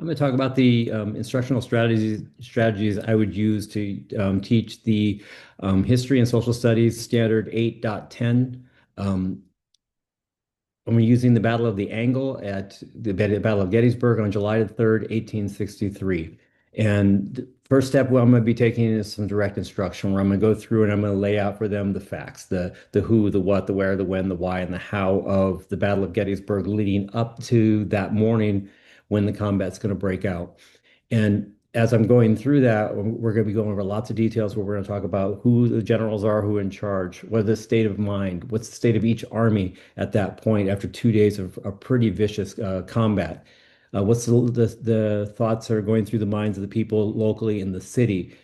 I'm going to talk about the instructional strategies I would use to teach the History and Social Studies Standard 8.10. Um, I'm using the Battle of the Angle at the Battle of Gettysburg on July the 3rd, 1863. And the first step what I'm going to be taking is some direct instruction where I'm going to go through and I'm going to lay out for them the facts, the who, the what, the where, the when, the why, and the how of the Battle of Gettysburg leading up to that morning when the combat's going to break out. And as I'm going through that, we're going to be going over lots of details where we're going to talk about who the generals are, who are in charge, what is the state of mind, what's the state of each army at that point after 2 days of a pretty vicious combat. What's the thoughts that are going through the minds of the people locally in the city.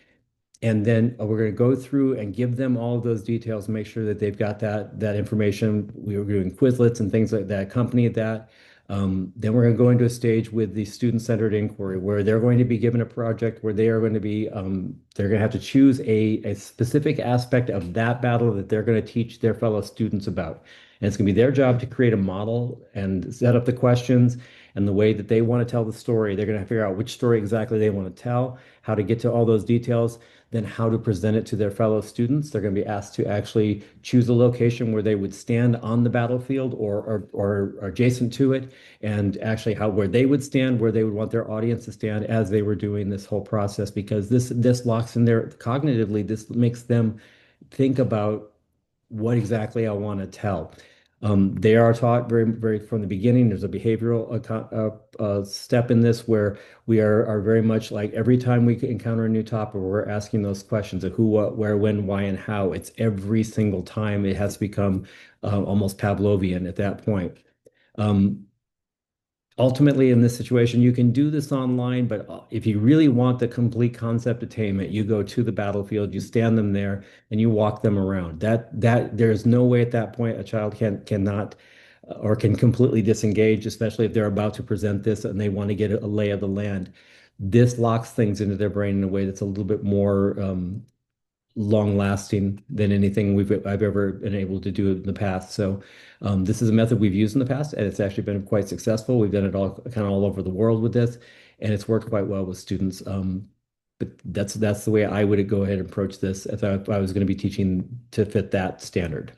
And then we're going to go through and give them all of those details, make sure that they've got that information. We were doing Quizlets and things like that accompany that. Then we're going to go into a stage with the student-centered inquiry where they're going to be given a project where they are going to be they're going to have to choose a specific aspect of that battle that they're going to teach their fellow students about. And it's going to be their job to create a model and set up the questions and the way that they want to tell the story. They're going to figure out which story exactly they want to tell, how to get to all those details, then how to present it to their fellow students. They're going to be asked to actually choose a location where they would stand on the battlefield or adjacent to it, and actually how where they would stand, where they would want their audience to stand as they were doing this whole process, because this locks in there cognitively. This makes them think about what exactly I want to tell. They are taught very from the beginning. There's a behavioral step in this where we are very much like every time we encounter a new topic, we're asking those questions of who, what, where, when, why, and how. It's every single time it has become almost Pavlovian at that point. Um, Ultimately, in this situation, you can do this online, but if you really want the complete concept attainment, you go to the battlefield, you stand them there, and you walk them around. That there's no way at that point a child cannot or can completely disengage, especially if they're about to present this and they want to get a lay of the land. This locks things into their brain in a way that's a little bit more long lasting than anything I've ever been able to do in the past. So this is a method we've used in the past, and it's actually been quite successful. We've done it all kind of all over the world with this, and it's worked quite well with students. But that's the way I would go ahead and approach this if I was going to be teaching to fit that standard.